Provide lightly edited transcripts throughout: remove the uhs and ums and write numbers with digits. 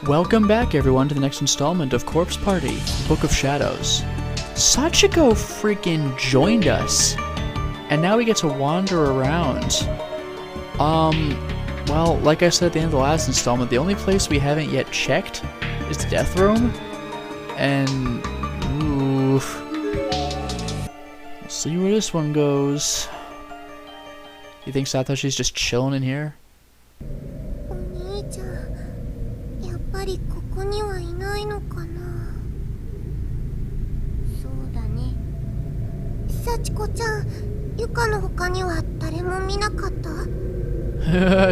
Welcome back, everyone, to the next installment of Corpse Party, Book of Shadows. Sachiko freaking joined us, and now we get to wander around. Well, like I said at the end of the last installment, the only place we haven't yet checked is the death room, and oof. We'll see where this one goes. You think Satoshi's just chilling in here?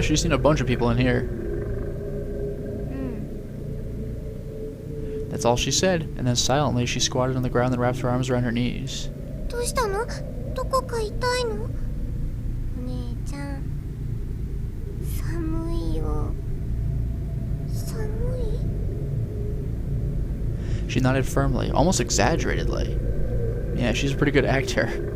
She's seen a bunch of people in here. That's all she said, and then silently she squatted on the ground and wrapped her arms around her knees. She nodded firmly, almost exaggeratedly. Yeah, she's a pretty good actor.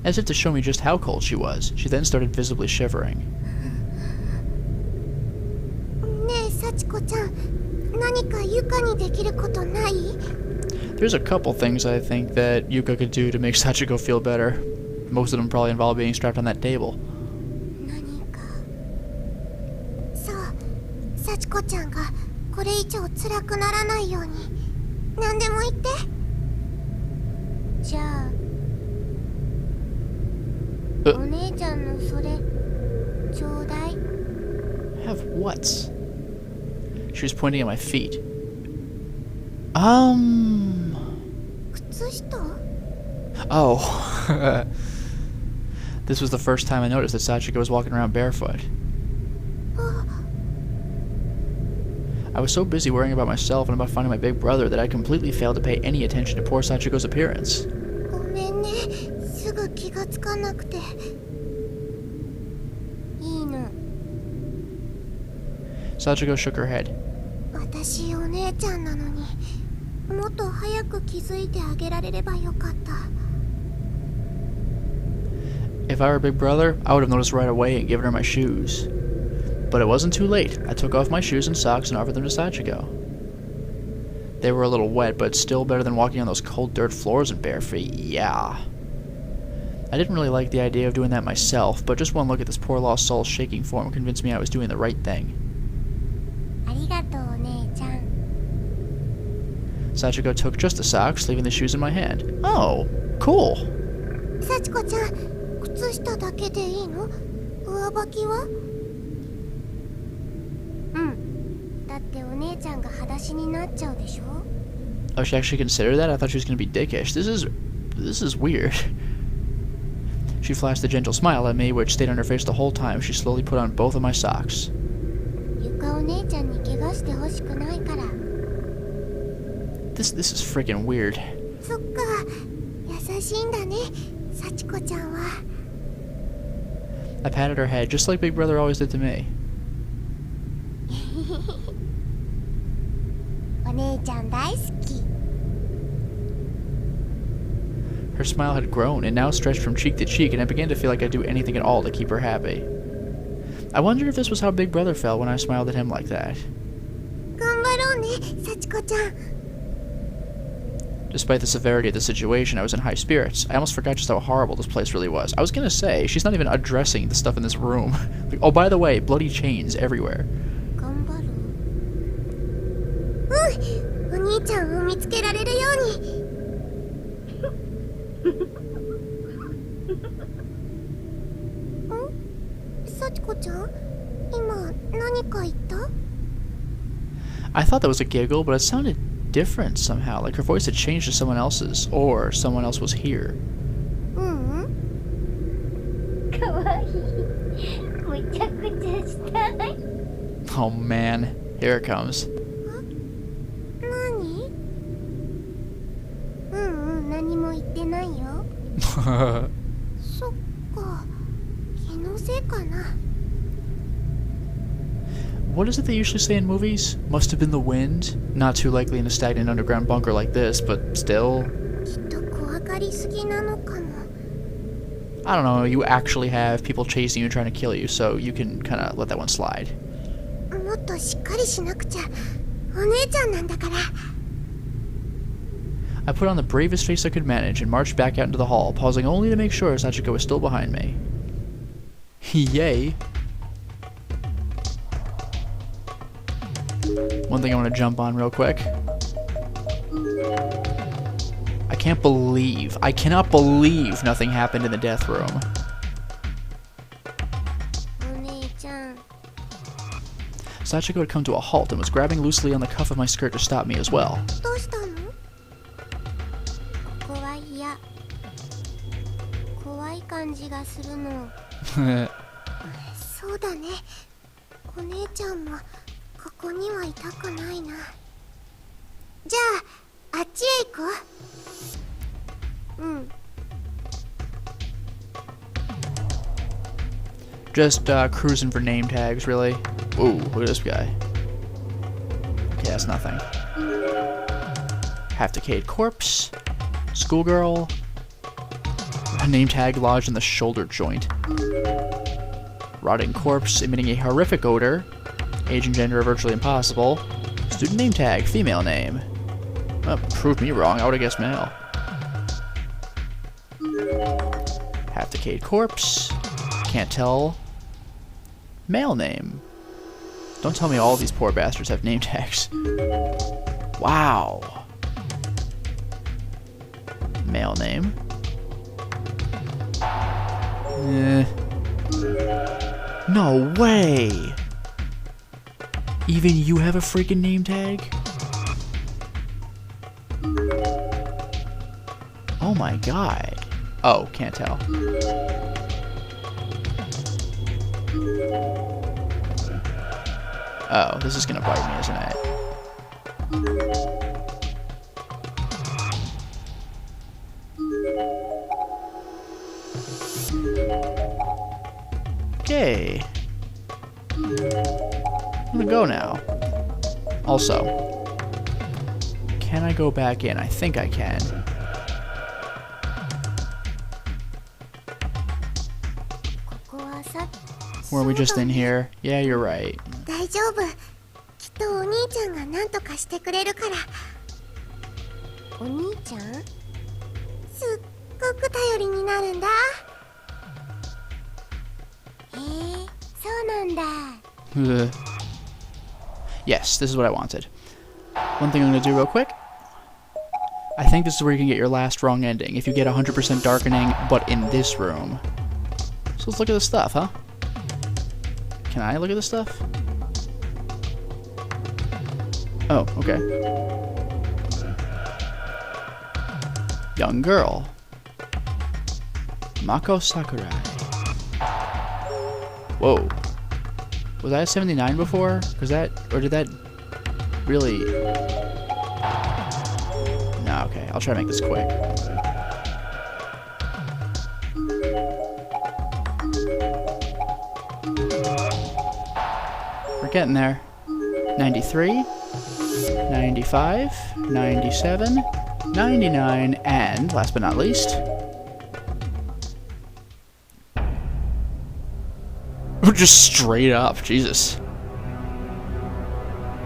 As if to show me just how cold she was, she then started visibly shivering. There's a couple things I think that Yuka could do to make Sachiko feel better. Most of them probably involve being strapped on that table. Have what? She was pointing at my feet. Oh. This was the first time I noticed that Sachiko was walking around barefoot. I was so busy worrying about myself and about finding my big brother that I completely failed to pay any attention to poor Sachiko's appearance. Sachiko shook her head. If I were a big brother, I would have noticed right away and given her my shoes. But it wasn't too late. I took off my shoes and socks and offered them to Sachiko. They were a little wet, but still better than walking on those cold dirt floors in bare feet, yeah. I didn't really like the idea of doing that myself, but just one look at this poor lost soul's shaking form convinced me I was doing the right thing. Sachiko took just the socks, leaving the shoes in my hand. Oh, cool. Oh, she actually considered that? I thought she was going to be dickish. This is weird. She flashed a gentle smile at me, which stayed on her face the whole time. She slowly put on both of my socks. This is freaking weird. I patted her head, just like Big Brother always did to me. Her smile had grown and now stretched from cheek to cheek, and I began to feel like I'd do anything at all to keep her happy. I wondered if this was how Big Brother felt when I smiled at him like that. Despite the severity of the situation, I was in high spirits. I almost forgot just how horrible this place really was. I was gonna say, she's not even addressing the stuff in this room. Like, oh, by the way, bloody chains everywhere. I thought that was a giggle, but it sounded different somehow, like her voice had changed to someone else's, or someone else was here. Oh man, here it comes. What is it they usually say in movies? Must have been the wind? Not too likely in a stagnant underground bunker like this, but still. I don't know, you actually have people chasing you and trying to kill you, so you can kind of let that one slide. I put on the bravest face I could manage and marched back out into the hall, pausing only to make sure Sachiko was still behind me. Yay! One thing I want to jump on real quick. I cannot believe nothing happened in the death room. Sachiko had come to a halt and was grabbing loosely on the cuff of my skirt to stop me as well. Just cruising for name tags, really. Ooh, look at this guy. Okay, that's nothing. Half-decayed corpse. Schoolgirl. A name tag lodged in the shoulder joint. Rotting corpse emitting a horrific odor. Age and gender are virtually impossible. Student name tag, female name. Well, proved me wrong, I would've guessed male. Half-decayed corpse. Can't tell. Male name. Don't tell me all these poor bastards have name tags. Wow. Male name. No way! Even you have a freaking name tag? Oh my god. Oh, can't tell. Oh, this is gonna bite me, isn't it? Okay. I'm gonna go now. Also, can I go back in? I think I can. Were we just in here? Yeah, you're right. Yes, this is what I wanted. One thing I'm going to do real quick. I think this is where you can get your last wrong ending. If you get 100% darkening, but in this room. So let's look at this stuff, huh? Can I look at this stuff? Oh, okay. Young girl. Mako Sakurai. Whoa. Was I a 79 before? Was that, or did that really... No, okay. I'll try to make this quick. We're getting there. 93, 95, 97, 99, and, last but not least... Just straight up, Jesus.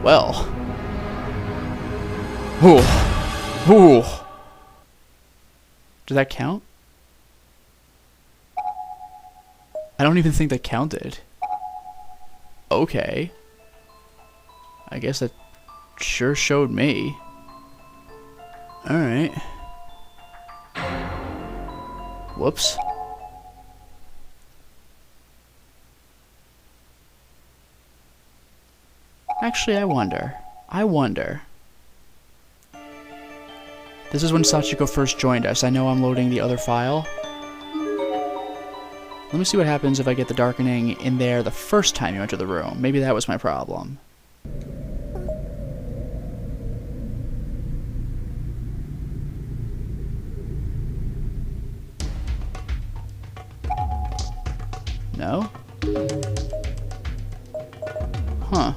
Well. Ooh. Ooh. Did that count? I don't even think that counted. Okay. I guess that sure showed me. Alright. Whoops. Actually, I wonder. This is when Sachiko first joined us. I know I'm loading the other file. Let me see what happens if I get the darkening in there the first time you enter the room. Maybe that was my problem. No? Huh.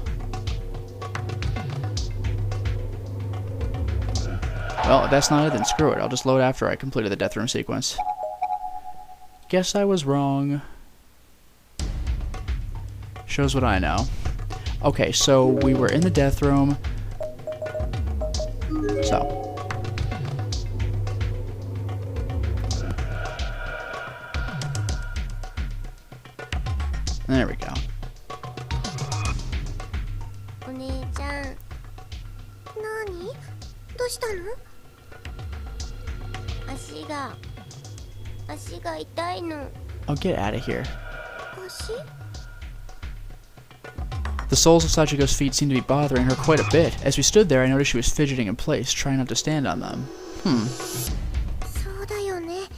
Well, if that's not it, then screw it. I'll just load after I completed the death room sequence. Guess I was wrong. Shows what I know. Okay, so we were in the death room. So. There we go. お姉ちゃん、何？どうしたの？足が痛いの。 I'll get out of here. 足？ The soles of Sachiko's feet seemed to be bothering her quite a bit. As we stood there, I noticed she was fidgeting in place, trying not to stand on them. そうだよね。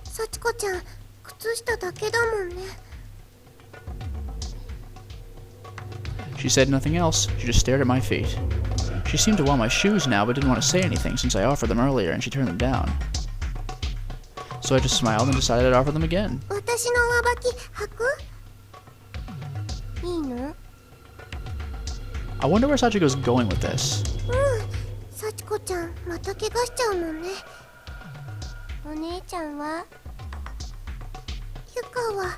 幸子ちゃん、靴下だけだもんね。 She said nothing else. She just stared at my feet. She seemed to want my shoes now, but didn't want to say anything since I offered them earlier and she turned them down. So I just smiled and decided I'd offer them again. 私の上履き履く？いいの？ I wonder where Sachiko's going with this. 幸子ちゃん、また怪我しちゃうもんね。お姉ちゃんは？ゆかは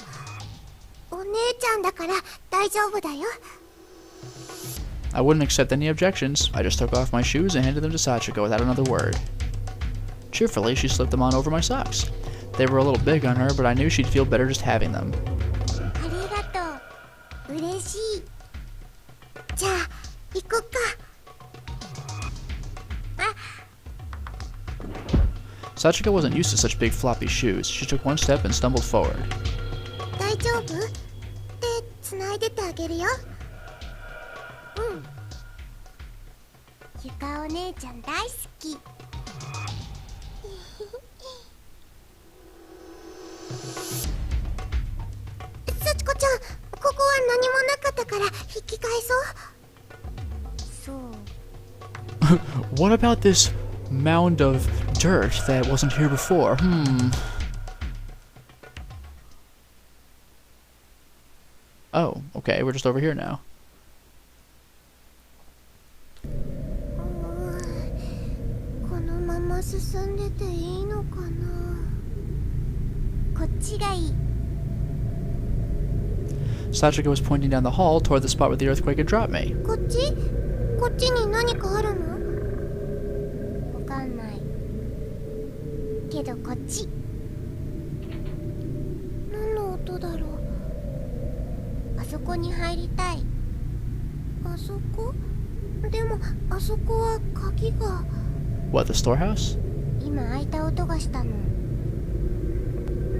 お姉ちゃんだから大丈夫だよ。 I wouldn't accept any objections. I just took off my shoes and handed them to Sachiko without another word. Cheerfully, she slipped them on over my socks. They were a little big on her, but I knew she'd feel better just having them. ありがとう。嬉しい。じゃあ、行こっか。 Sachiko wasn't used to such big floppy shoes. She took one step and stumbled forward. 大丈夫？手繋いでてあげるよ。ゆかお姉ちゃん大好き。幸子ちゃん、ここは何もなかったから引き返そう。そう。 What about this mound of dirt that wasn't here before? Oh, okay, we're just over here now. このまま進んでていいのかな。こっちがいい。 Sachiko was pointing down the hall toward the spot where the earthquake had dropped me. こっち？こっちに何かあるの？わかんない。けどこっち。何の音だろう。あそこに入りたい。あそこ？でもあそこは鍵が。 What, the storehouse? 今開いた音がしたの。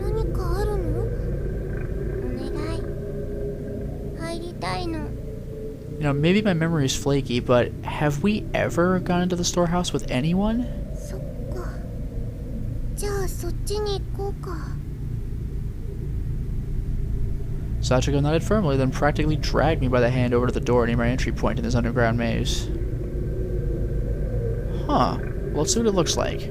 何かあるの？お願い。入りたいの。 You know, maybe my memory is flaky, but have we ever gone into the storehouse with anyone? そっか。じゃあそっちに行こうか。 Sachiko nodded firmly, then practically dragged me by the hand over to the door near my entry point in this underground maze. Huh. Well, let's see what it looks like.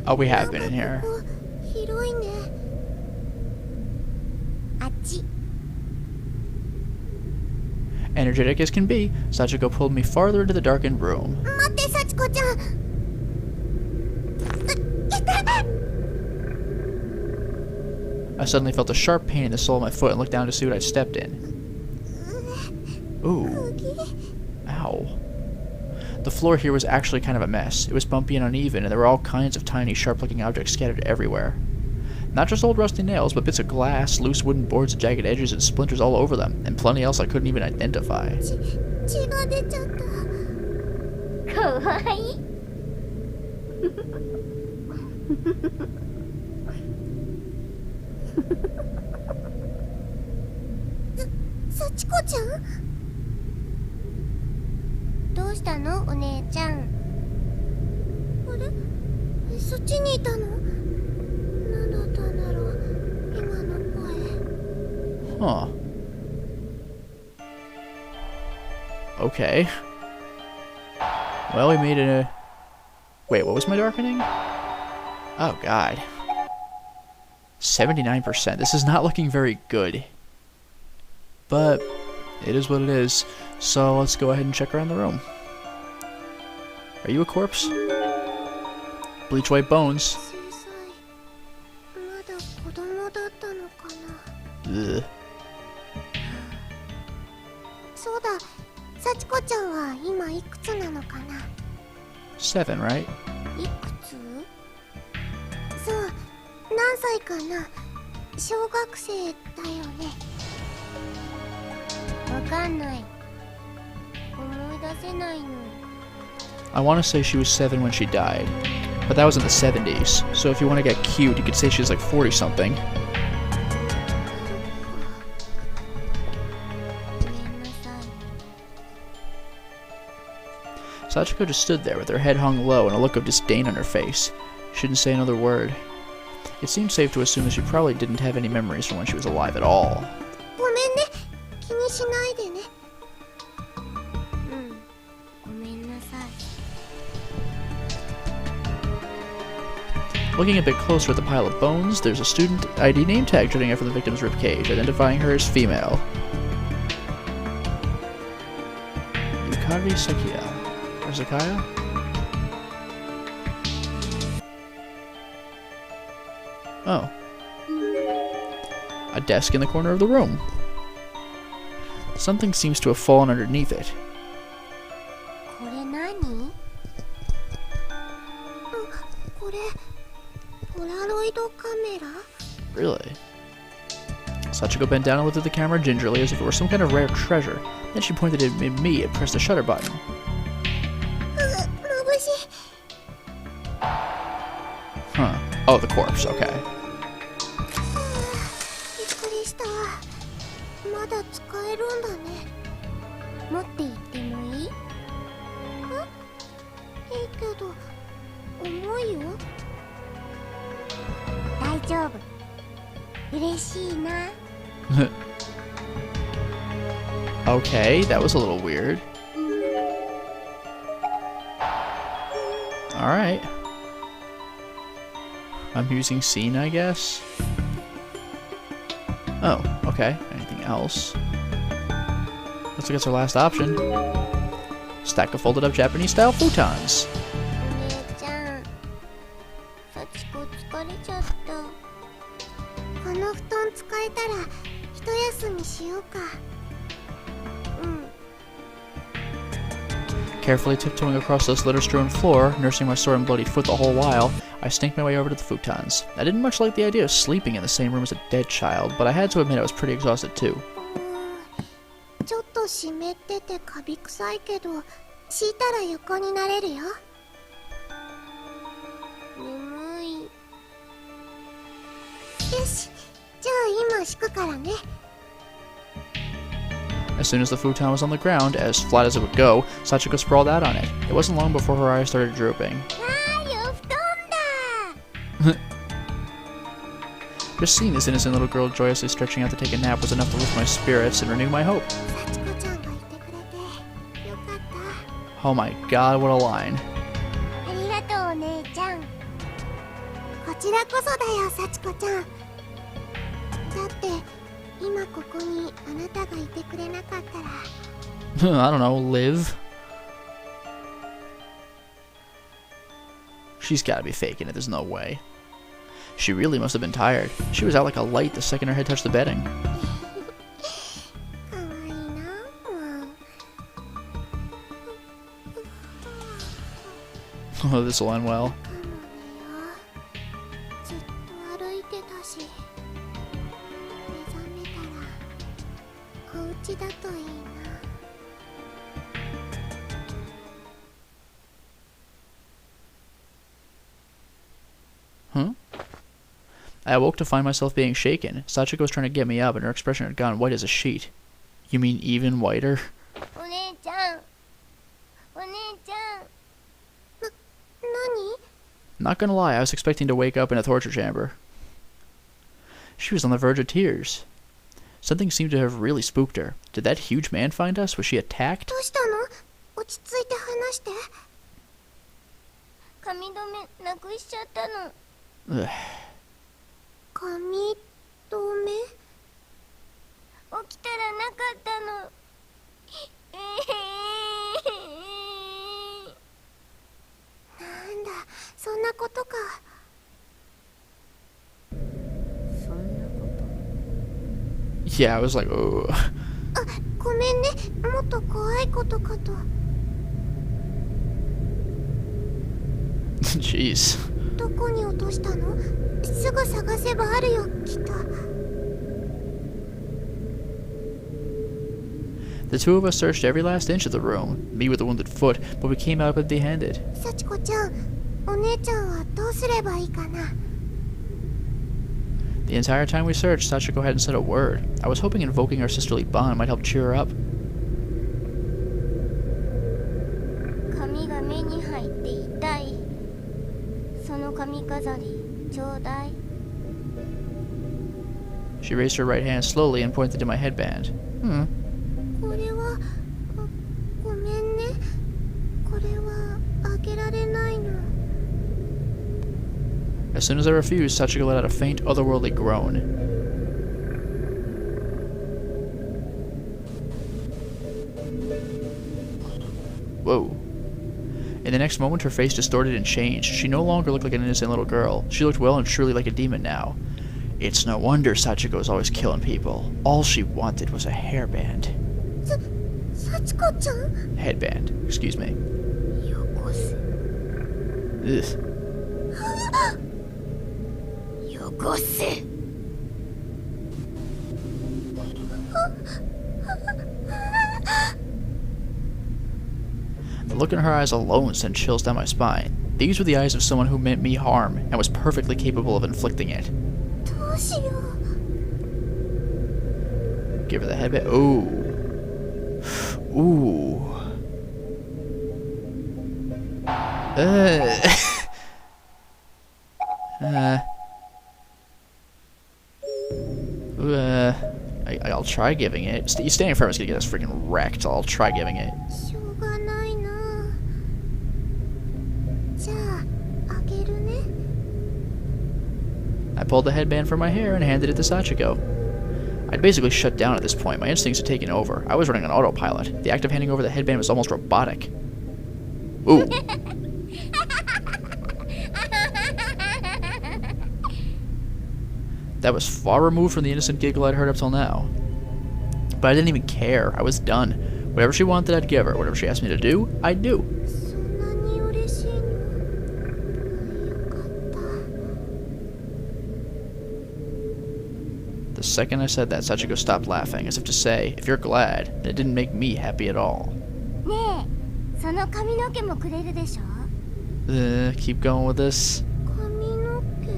Oh, we have been in here. 広いね。あっち。 Energetic as can be, Sachiko pulled me farther into the darkened room. 待って、幸子ちゃん。痛い。 I suddenly felt a sharp pain in the sole of my foot and looked down to see what I'd stepped in. Ooh. Ow. The floor here was actually kind of a mess. It was bumpy and uneven, and there were all kinds of tiny, sharp-looking objects scattered everywhere. Not just old rusty nails, but bits of glass, loose wooden boards with jagged edges, and splinters all over them, and plenty else I couldn't even identify. 血が出ちゃった。かわいい。幸子ちゃん？どうしたの、お姉ちゃん。あれ？そっちにいたの？何だったんだろう、今の声。Huh. Okay. Well, we made it a... Wait, what was my darkening? Oh, God. 79%. This is not looking very good. But it is what it is. So let's go ahead and check around the room. Are you a corpse? Bleach white bones. 小さい。まだ子供だったのかな。 Ugh. そうだ、幸子ちゃんは今いくつなのかな。 7, right? いくつ？そう、何歳かな。小学生だよね。わかんない。思い出せないの。 I want to say she was 7 when she died, but that was in the 70s, so if you want to get cute, you could say she's like 40-something. ごめんなさい。 Sachiko just stood there with her head hung low and a look of disdain on her face. She didn't say another word. It seemed safe to assume that she probably didn't have any memories from when she was alive at all. ごめんね。気にしないでね。うん、ごめんなさい。 Looking a bit closer at the pile of bones, there's a student ID name tag jutting out from the victim's ribcage, identifying her as female. Yukari Sakia. Or Sakaya? Oh. A desk in the corner of the room. Something seems to have fallen underneath it. これ何？これポラロイドカメラ？ Really? Sachiko bent down and looked at the camera gingerly as if it were some kind of rare treasure. Then she pointed it at me and pressed the shutter button. 眩しい。 Huh. Oh, the corpse, okay. びっくりした。まだ使えるんだね。持って行ってもいい？いいけど重いよ。大丈夫。嬉しいな。 Okay, that was a little weird. Alright. I'm using scene, I guess. Oh, okay. Anything else? Looks like it's our last option. Stack of folded up Japanese style futons. お姉ちゃん、幸子疲れちゃった。この布団使えたら一休みしようか。うん。 Carefully tiptoeing across this litter-strewn floor, nursing my sore and bloody foot the whole while, I sneaked my way over to the futons. I didn't much like the idea of sleeping in the same room as a dead child, but I had to admit I was pretty exhausted too. ちょっと湿っててカビ臭いけど、敷いたら横になれるよ。眠い。よし、じゃあ今敷くからね。 As soon as the futon was on the ground, as flat as it would go, Sachiko sprawled out on it. It wasn't long before her eyes started drooping. あーよ、布団だ。 Just seeing this innocent little girl joyously stretching out to take a nap was enough to lift my spirits and renew my hope. 幸子ちゃんがいてくれてよかった。 Oh my god, what a line. ありがとうお姉ちゃん。こちらこそだよ幸子ちゃん。だって今ここにあなたがいてくれなかったら。 I don't know, live? She's gotta be faking it, there's no way. She really must have been tired. She was out like a light the second her head touched the bedding. かわいいなもう。 Oh, this'll end well. かもねよ。ずっと歩いてたし。目覚めたらお家だといいな。 Huh? I awoke to find myself being shaken. Sachiko was trying to get me up and her expression had gone white as a sheet. You mean even whiter? お姉ちゃん。お姉ちゃん。何？ Not gonna lie, I was expecting to wake up in a torture chamber. She was on the verge of tears. Something seemed to have really spooked her. Did that huge man find us? Was she attacked? どうしたの？落ち着いて話して。髪留めなくしちゃったの。Ugh. 髪留め起きたらなかったの。なんだ、そんなことか。そんなこと。 Yeah, I was like, oh. あ、ごめんね。もっと怖いことかと。Jeez. どこに落としたの？すぐ探せばあるよ、きっと。The two of us searched every last inch of the room, me with a wounded foot, but we came out empty-handed. 幸子ちゃん、お姉ちゃんはどうすればいいかな。 The entire time we searched, Sachiko hadn't said a word. I was hoping invoking our sisterly bond might help cheer her up. 髪が目に入って痛い。その髪飾りちょうだい。 She raised her right hand slowly and pointed to my headband. これは、ごめんね。これはあげられないの。 As soon as I refused, Sachiko let out a faint, otherworldly groan. Whoa. In the next moment, her face distorted and changed. She no longer looked like an innocent little girl. She looked well and truly like a demon now. It's no wonder Sachiko was always killing people. All she wanted was a hairband. 幸子ちゃん？ Headband. Excuse me. よこせ。Ugh. よこせ。 The look in her eyes alone sent chills down my spine. These were the eyes of someone who meant me harm and was perfectly capable of inflicting it. どうしよう。 Give her the headband. Ooh. Ooh. I'll try giving it. Standing firm is gonna get us freaking wrecked. I'll try giving it. しょうがないな。じゃあ、あげるね。 I pulled the headband from my hair and handed it to Sachiko. I'd basically shut down at this point. My instincts had taken over. I was running on autopilot. The act of handing over the headband was almost robotic. Ooh. That was far removed from the innocent giggle I'd heard up till now. But I didn't even care. I was done. Whatever she wanted, I'd give her. Whatever she asked me to do, I'd do. そんなに嬉しいの。よかった。 The second I said that, Sachiko stopped laughing, as if to say, if you're glad, then it didn't make me happy at all. ねえ、その髪の毛もくれるでしょ。 Keep going with this. 髪の毛？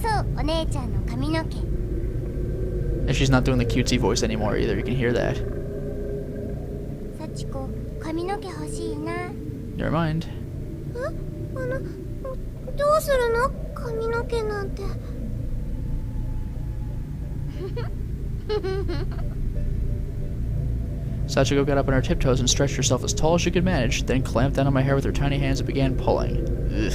そう、お姉ちゃんの髪の毛。 And she's not doing the cutesy voice anymore either, you can hear that. 幸子、髪の毛欲しいな。 Never mind. どうするの？髪の毛なんて。Sachiko got up on her tiptoes and stretched herself as tall as she could manage, then clamped down on my hair with her tiny hands and began pulling. Ugh.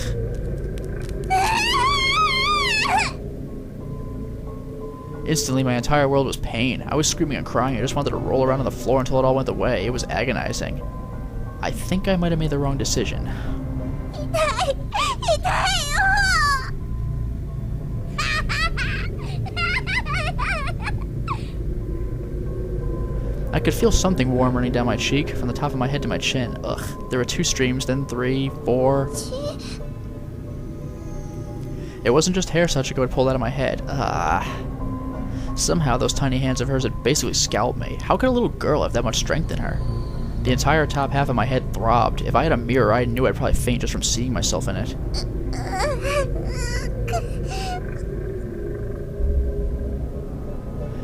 Instantly, my entire world was pain. I was screaming and crying. I just wanted to roll around on the floor until it all went away. It was agonizing. I think I might have made the wrong decision. 痛いよ。 I could feel something warm running down my cheek, from the top of my head to my chin. Ugh. There were 2 streams, then 3, 4. It wasn't just hair Sachiko had pulled out of my head. Somehow those tiny hands of hers had basically scalped me. How could a little girl have that much strength in her? The entire top half of my head throbbed. If I had a mirror, I knew I'd probably faint just from seeing myself in it.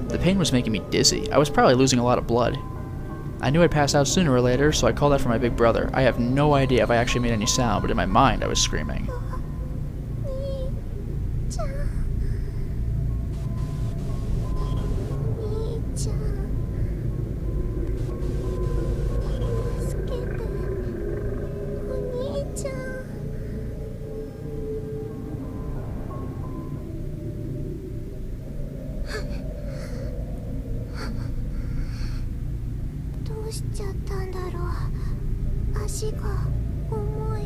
The pain was making me dizzy. I was probably losing a lot of blood. I knew I'd pass out sooner or later, so I called out for my big brother. I have no idea if I actually made any sound, but in my mind I was screaming. しちゃったんだろう。足が重い。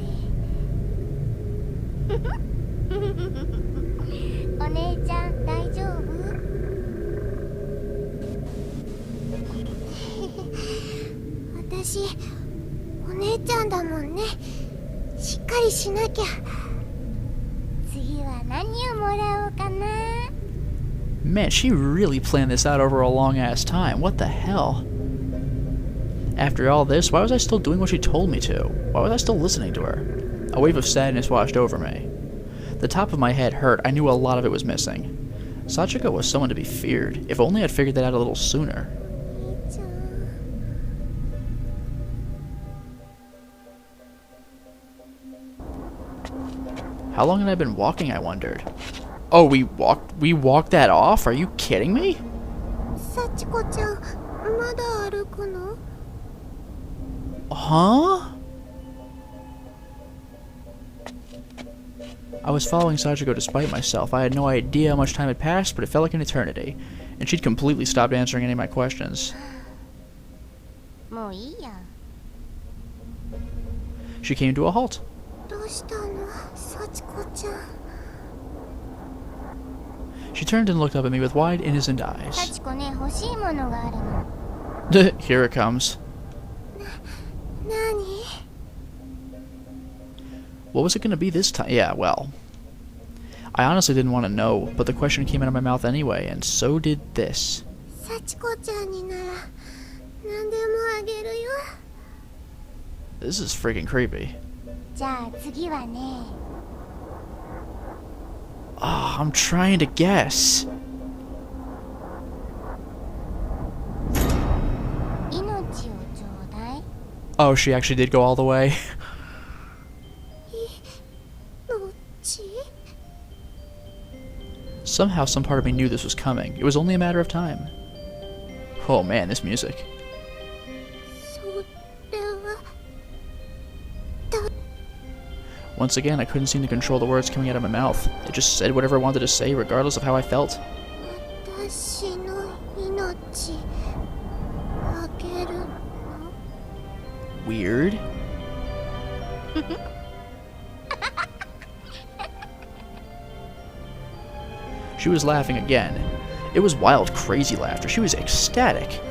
お姉ちゃん大丈夫？私お姉ちゃんだもんね。しっかりしなきゃ。次は何をもらおうかな。 Man, she really planned this out over a long-ass time. What the hell? After all this, why was I still doing what she told me to? Why was I still listening to her? A wave of sadness washed over me. The top of my head hurt. I knew a lot of it was missing. Sachiko was someone to be feared. If only I'd figured that out a little sooner. How long had I been walking, I wondered? Oh, we walked that off? Are you kidding me? Sachiko-chan, まだ歩くの? Huh? I was following Sachiko despite myself. I had no idea how much time had passed, but it felt like an eternity. And she'd completely stopped answering any of my questions. She came to a halt. She turned and looked up at me with wide, innocent eyes. Here it comes. What was it going to be this time? Yeah, well, I honestly didn't want to know, but the question came out of my mouth anyway, and so did this. This is freaking creepy. Oh, I'm trying to guess. Oh, she actually did go all the way. Somehow, some part of me knew this was coming. It was only a matter of time. Oh man, this music. Once again, I couldn't seem to control the words coming out of my mouth. It just said whatever I wanted to say, regardless of how I felt. Weird. She was laughing again. It was wild, crazy laughter. She was ecstatic.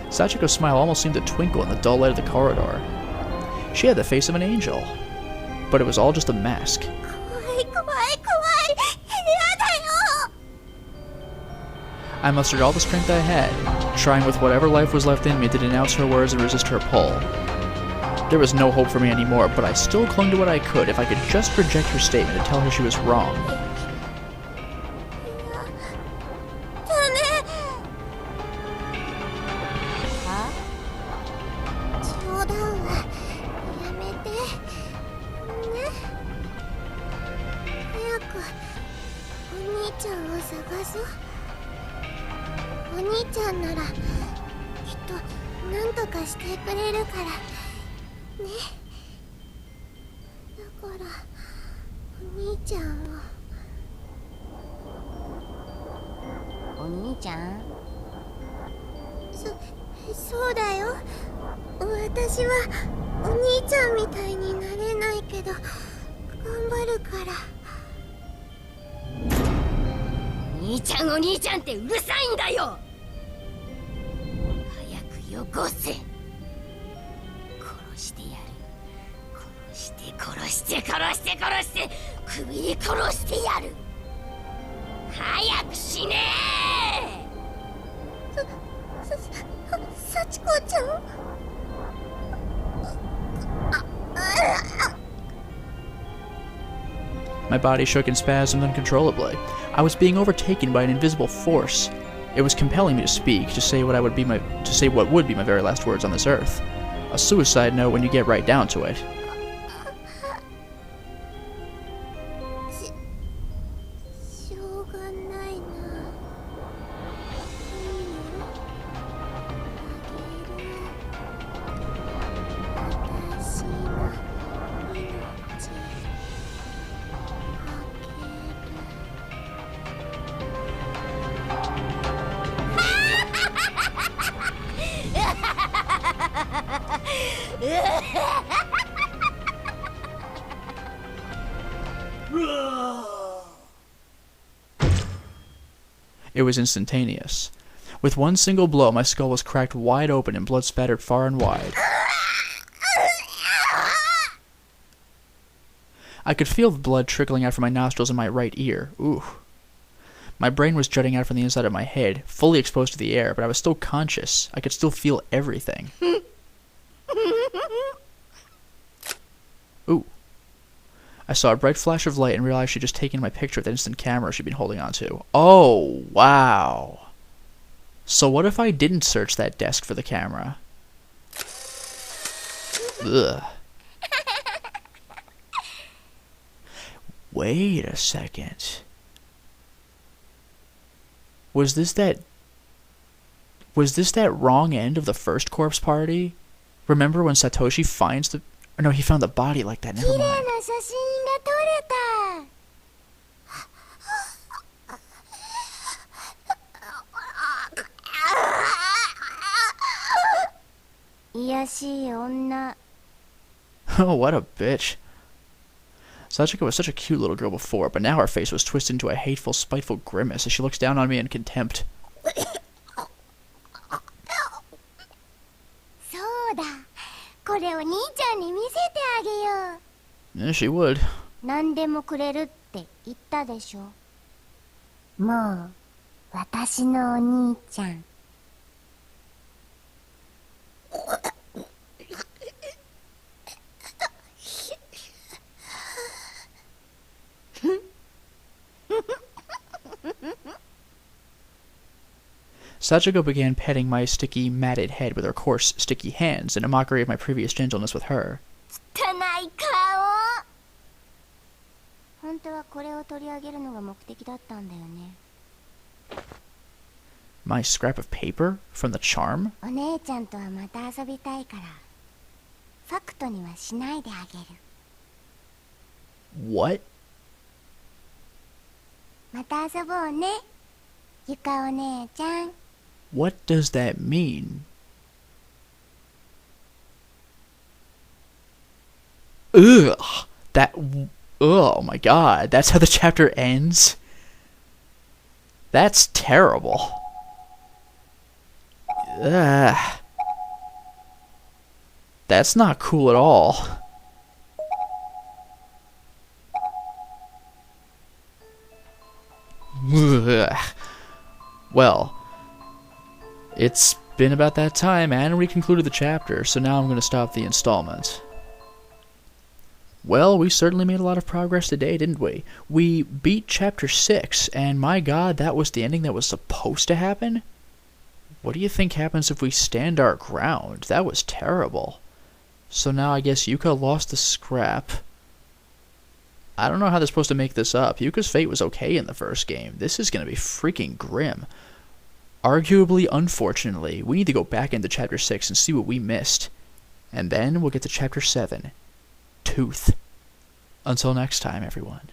Sachiko's smile almost seemed to twinkle in the dull light of the corridor. She had the face of an angel, but it was all just a mask. I mustered all the strength I had, trying with whatever life was left in me to denounce her words and resist her pull. There was no hope for me anymore, but I still clung to what I could if I could just reject her statement and tell her she was wrong. My body shook and spasmed uncontrollably. I was being overtaken by an invisible force. It was compelling me to speak, to say what would be my very last words on this earth. A suicide note when you get right down to it. It was instantaneous. With one single blow, my skull was cracked wide open and blood spattered far and wide. I could feel the blood trickling out from my nostrils and my right ear. Ooh. My brain was jutting out from the inside of my head, fully exposed to the air, but I was still conscious. I could still feel everything. Ooh. I saw a bright flash of light and realized she'd just taken my picture with the instant camera she'd been holding onto. Oh, wow. So what if I didn't search that desk for the camera? Ugh. Wait a second. Was this that wrong end of the first corpse party? Remember when Satoshi finds the... Or no, he found the body like that. Never mind. Oh, what a bitch. Sachiko was such a cute little girl before, but now her face was twisted into a hateful, spiteful grimace as she looks down on me in contempt. Yeah, she would. Sachiko began petting my sticky, matted head with her coarse, sticky hands in a mockery of my previous gentleness with her. My scrap of paper from the charm? What? What does that mean? Ugh! Oh my god, that's how the chapter ends? That's terrible. Ugh. That's not cool at all. Ugh. Well, it's been about that time, and we concluded the chapter, so now I'm going to stop the installment. Well, we certainly made a lot of progress today, didn't we? We beat Chapter 6, and my god, that was the ending that was supposed to happen? What do you think happens if we stand our ground? That was terrible. So now I guess Yuka lost the scrap. I don't know how they're supposed to make this up. Yuka's fate was okay in the first game. This is going to be freaking grim. Arguably, unfortunately, we need to go back into Chapter 6 and see what we missed. And then we'll get to Chapter 7. Tooth. Until next time, everyone.